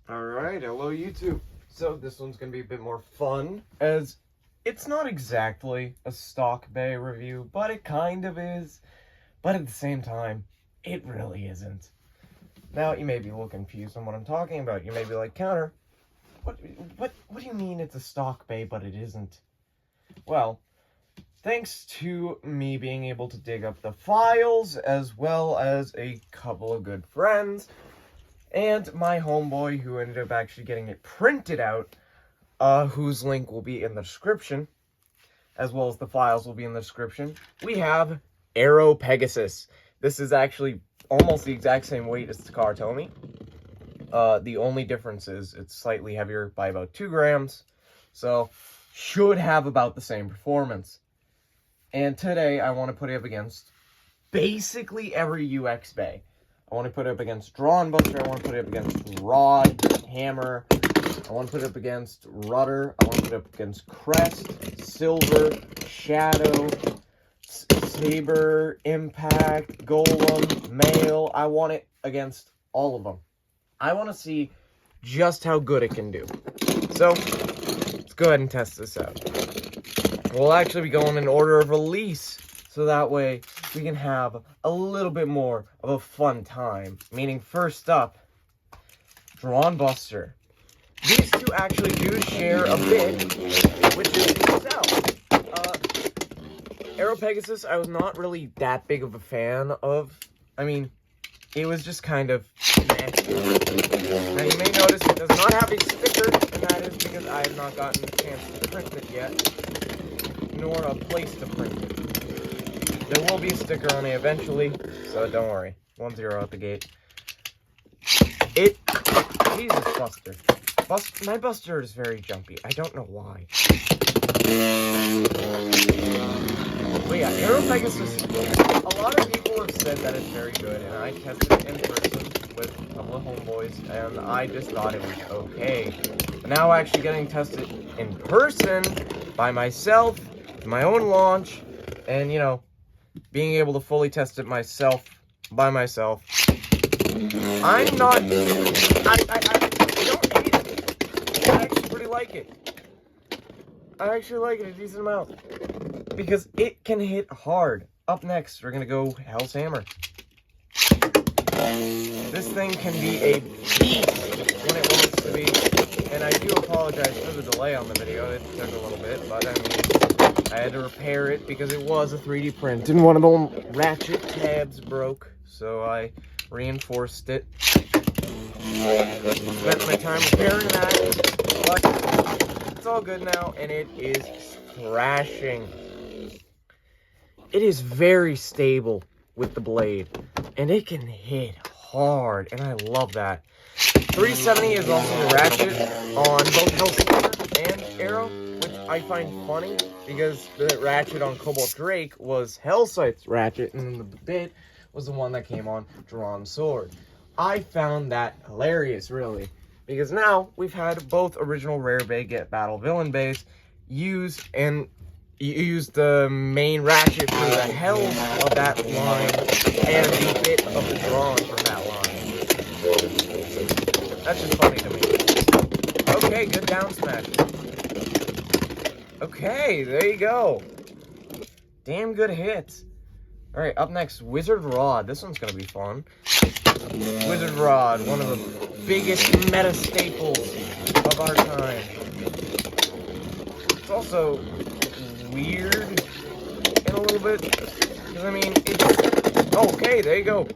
Alright, hello YouTube. So this one's going to be a bit more fun, as it's not exactly a stock bay review, but it kind of is. But at the same time, it really isn't. Now, you may be a little confused on what I'm talking about. You may be like, Counter, what do you mean it's a stock bay, but it isn't? Well, thanks to me being able to dig up the files, as well as a couple of good friends, and my homeboy who ended up actually getting it printed out, whose link will be in the description, as well as the files will be in the description, we have Aero Pegasus. This is actually almost the exact same weight as the car Tommy. The only difference is it's slightly heavier by about 2 grams, so should have about the same performance. And today I want to put it up against basically every UX bay. I want to put it up against Drawn Buster, I want to put it up against Rod, Hammer, I want to put it up against Rudder, I want to put it up against Crest, Silver, Shadow, Saber, Impact, Golem, Mail. I want it against all of them. I want to see just how good it can do. So, let's go ahead and test this out. We'll actually be going in order of release, so that way we can have a little bit more of a fun time. Meaning, first up, Drawn Buster. These two actually do share a bit, which is itself. Aero Pegasus, I was not really that big of a fan of. I mean, it was just kind of meh. Now, you may notice it does not have a sticker, and that is because I have not gotten a chance to print it yet, nor a place to print it. There will be a sticker on it eventually, so don't worry. 1-0 out the gate. Jesus, Buster. My Buster is very jumpy. I don't know why. But yeah, Aero Pegasus, a lot of people have said that it's very good, and I tested it in person with a couple of homeboys, and I just thought it was okay. But now actually getting tested in person by myself, with my own launch, and, you know, being able to fully test it myself, by myself, I don't hate it. I actually pretty like it. I actually like it a decent amount, because it can hit hard. Up next, we're going to go Hell's Hammer. This thing can be a beast when it wants to be, and I do apologize for the delay on the video. It took a little bit, but I mean, I had to repair it because it was a 3D print, and one of the ratchet tabs broke, so I reinforced it. Spent my time repairing that, but it's all good now, and it is thrashing. It is very stable with the blade, and it can hit hard, and I love that. 370 is also the ratchet on both Hell's and Aero, which I find funny, because the ratchet on Cobalt Drake was Hellsight's ratchet, and then the bit was the one that came on Drawn Sword. I found that hilarious, really, because now we've had both original Rare Bay Get Battle Villain Bays use the main ratchet for the hell of that line and the bit of the Drawn from that line. That's just funny to me. Okay, good down smash. Okay, there you go. Damn good hits. Alright, up next, Wizard Rod. This one's gonna be fun. Wizard Rod, one of the biggest meta staples of our time. It's also weird in a little bit, because I mean, it's, okay, there you go.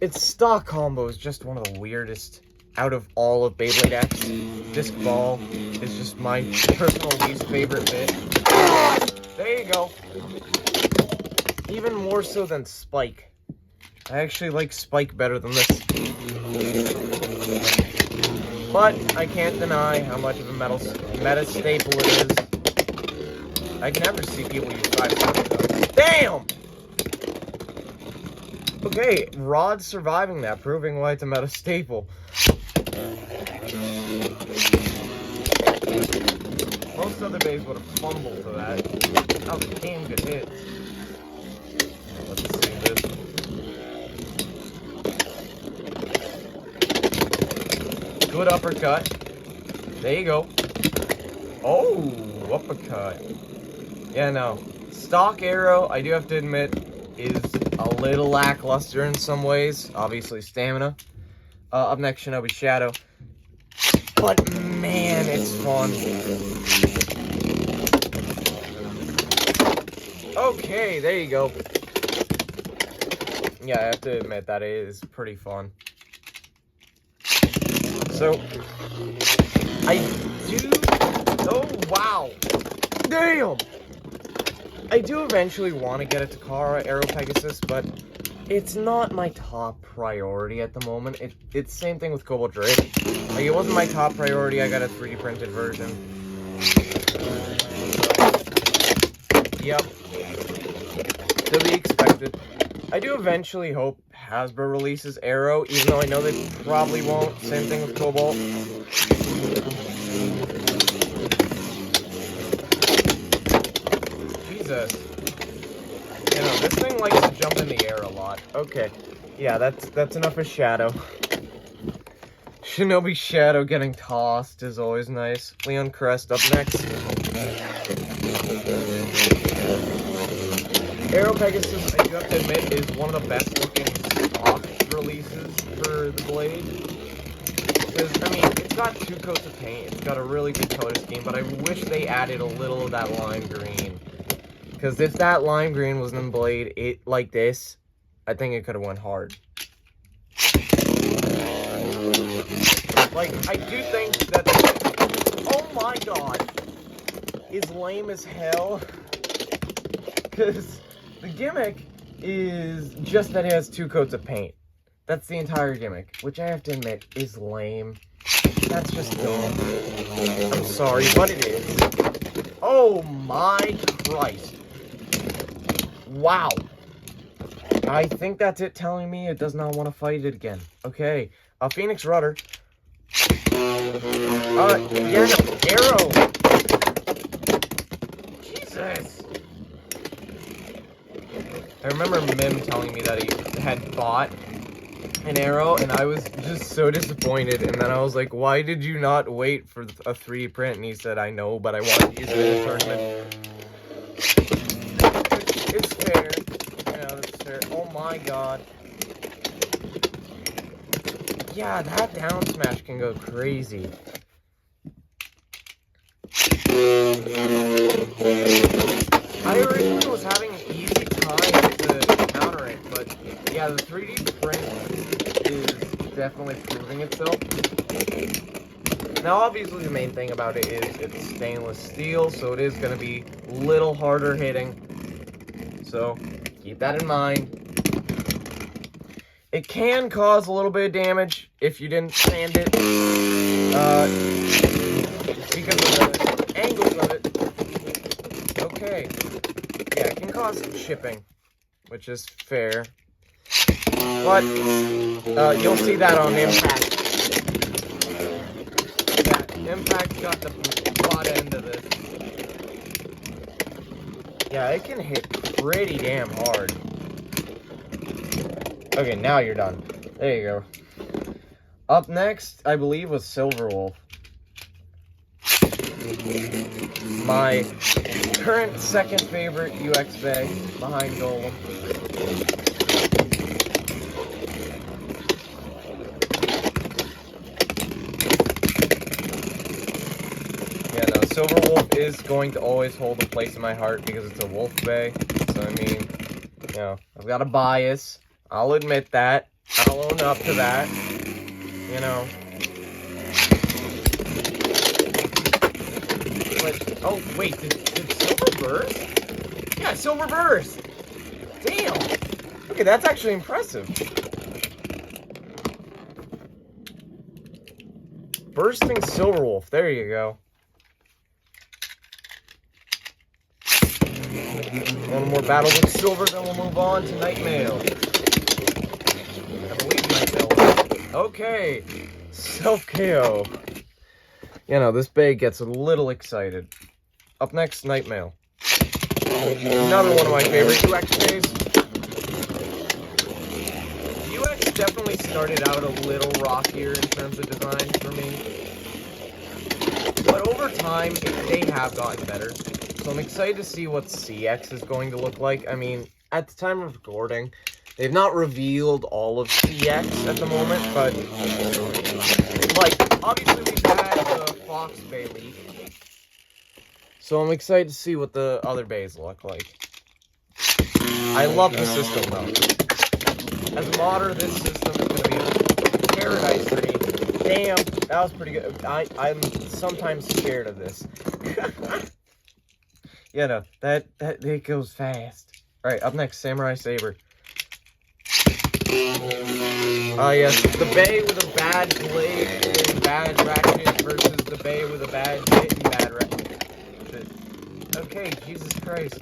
Its stock combo is just one of the weirdest out of all of Beyblade X. Disc Ball is just my personal least favorite bit. There you go. Even more so than Spike. I actually like Spike better than this. But I can't deny how much of a meta staple it is. I can never see people use 5-7. Damn! Okay, Rod surviving that, proving why it's a meta staple. Most other bays would have fumbled for that. That was a damn good hit. Let's see this. Good uppercut. There you go. Oh, uppercut. Yeah, no. Stock Aero, I do have to admit, is a little lackluster in some ways. Obviously, stamina. Up next, Shinobi Shadow. But, man, it's fun. Okay, there you go. Yeah, I have to admit that it is pretty fun. So, I do... Oh, wow. Damn! I do eventually want to get a Takara Aero Pegasus, but it's not my top priority at the moment. It's the same thing with Cobalt Drake. Like, it wasn't my top priority. I got a 3D printed version. Yep. To be expected. I do eventually hope Hasbro releases Aero, even though I know they probably won't. Same thing with Cobalt. Jesus. You know, this thing likes to jump in the air a lot. Okay. Yeah, that's enough of Shadow. Shinobi Shadow getting tossed is always nice. Leon Crest up next. Aero Pegasus, I do have to admit, is one of the best looking stock releases for the blade. Because, I mean, it's got 2 coats of paint, it's got a really good color scheme, but I wish they added a little of that lime green. Because if that lime green was in the blade, like this, I think it could have went hard. Like, I do think that, oh my god, is lame as hell. Because the gimmick is just that it has 2 coats of paint. That's the entire gimmick, which I have to admit is lame. That's just dumb. I'm sorry, but it is. Oh my Christ. Wow. I think that's it telling me it does not want to fight it again. Okay. Phoenix Rudder. Yeah, no, Aero. Jesus. I remember Mim telling me that he had bought an Aero, and I was just so disappointed. And then I was like, why did you not wait for a 3D print? And he said, I know, but I wanted to use it in a tournament. It's fair. You know, it's fair. Oh my god. Yeah, that down smash can go crazy. I originally was having an easy time to counter it, but yeah, the 3D print is definitely proving itself. Now, obviously, the main thing about it is it's stainless steel, so it is going to be a little harder hitting. So, keep that in mind. It can cause a little bit of damage if you didn't sand it, because of the angles of it. Okay. Yeah, it can cause some chipping, which is fair. But, you'll see that on Impact. Yeah, Impact got the butt end of this. Yeah, it can hit pretty damn hard. Okay, now you're done. There you go. Up next, I believe, was Silver Wolf. My current second favorite UX bay behind Golem. Yeah, no, Silver Wolf is going to always hold a place in my heart because it's a Wolf bay. So, I mean, you know, I've got a bias. I'll admit that. I'll own up to that. You know. But, oh, wait, did Silver burst? Yeah, Silver burst! Damn! Okay, that's actually impressive. Bursting Silver Wolf, there you go. One more battle with Silver, then we'll move on to Nightmail. I believe Nightmail. Okay, self-KO. You know, this bay gets a little excited. Up next, Nightmail. Another one of my favorite UX bays. UX definitely started out a little rockier in terms of design for me. But over time, they have gotten better. So I'm excited to see what CX is going to look like. I mean, at the time of recording, they've not revealed all of CX at the moment, but, like, obviously we've had the Fox Bay leak. So I'm excited to see what the other bays look like. I love the system, though. As a modder, this system is going to be paradise for me. Damn, that was pretty good. I'm sometimes scared of this. Yeah, no, that it goes fast. Alright, up next, Samurai Saber. Yes, the bay with a bad blade and bad ratchet versus the bay with a bad bit and bad ratchet. Okay, Jesus Christ.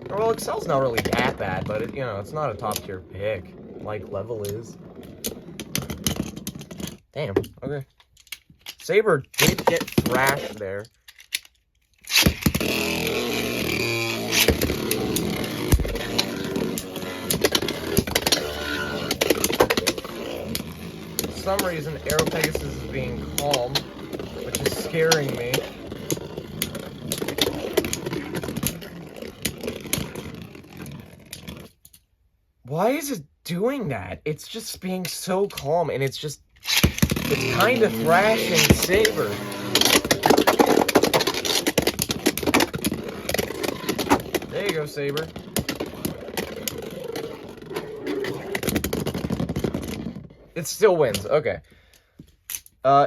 Well, Excel's not really that bad, but it, you know, it's not a top tier pick like Level is. Damn, okay. Saber did get thrashed there. For some reason, Aero Pegasus is being calm, which is scaring me. Why is it doing that? It's just being so calm, and it's kind of thrashing Saber. There you go, Saber. It still wins. Okay.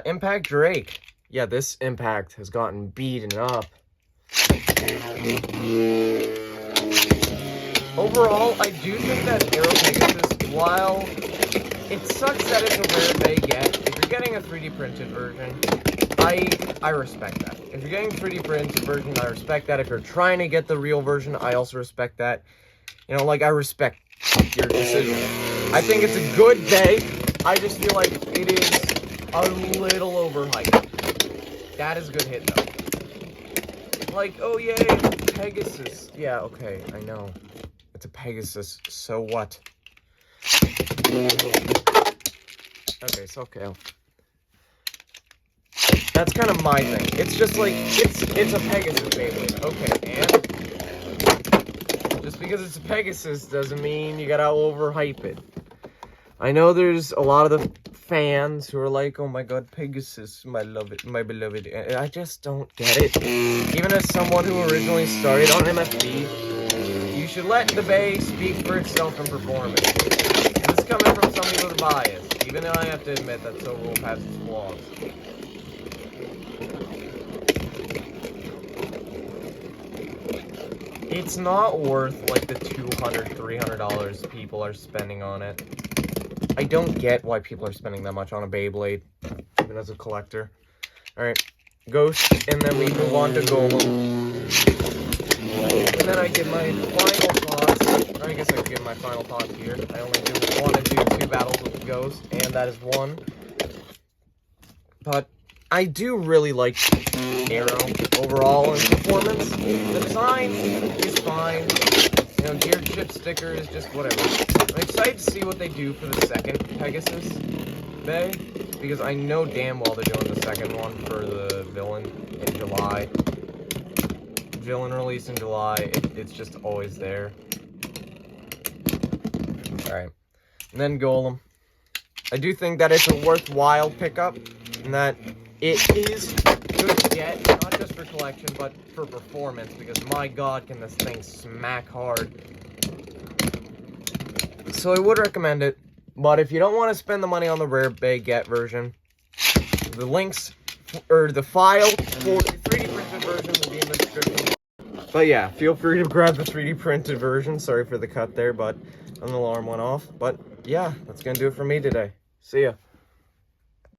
Impact Drake. Yeah, this Impact has gotten beaten up. Overall, I do think that Aero Pegasus, while it sucks that it's a rare bay get, if you're getting a 3D printed version, I respect that. If you're getting a 3D printed version, I respect that. If you're trying to get the real version, I also respect that. You know, like, I respect your decision. I think it's a good bay. I just feel like it is a little overhyped. That is a good hit, though. Like, oh yay, Pegasus. Yeah, okay, I know. It's a Pegasus, so what? Okay, so okay. That's kind of my thing. It's just like, it's a Pegasus Beyblade. Okay, and just because it's a Pegasus doesn't mean you gotta overhype it. I know there's a lot of the fans who are like, oh my god, Pegasus, my beloved. And I just don't get it. Even as someone who originally started on MFB, you should let the bay speak for itself in performance. And this is coming from somebody with a bias, even though I have to admit that so Wolf has its flaws. It's not worth like the $200, $300 people are spending on it. I don't get why people are spending that much on a Beyblade, even as a collector. Alright, Ghost, and then we move on to Golem. And then I give my final thoughts. I guess I could give my final thoughts here. I only want to do 2 battles with Ghost, and that is 1. But I do really like Aero overall in performance. The design is fine. You know, gear chip sticker is just whatever. I'm excited to see what they do for the second Pegasus bay, because I know damn well they're doing the second one for the villain in July. Villain release in July, it's just always there. Alright. And then Golem. I do think that it's a worthwhile pickup, and that it is good to get, not just for collection, but for performance, because my god, can this thing smack hard. So I would recommend it, but if you don't want to spend the money on the rare bay get version, the links, or the file for the 3D printed version will be in the description. But yeah, feel free to grab the 3D printed version. Sorry for the cut there, but an alarm went off. But yeah, that's going to do it for me today. See ya.